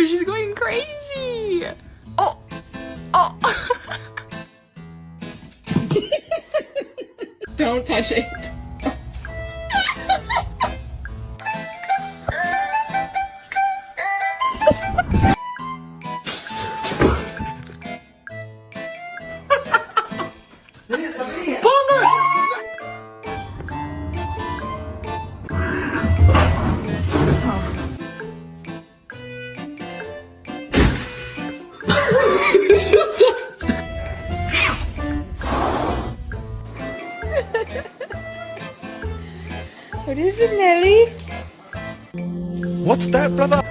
she's going crazy. Oh, oh. Don't touch it. What is it, Nelly? What's that, brother?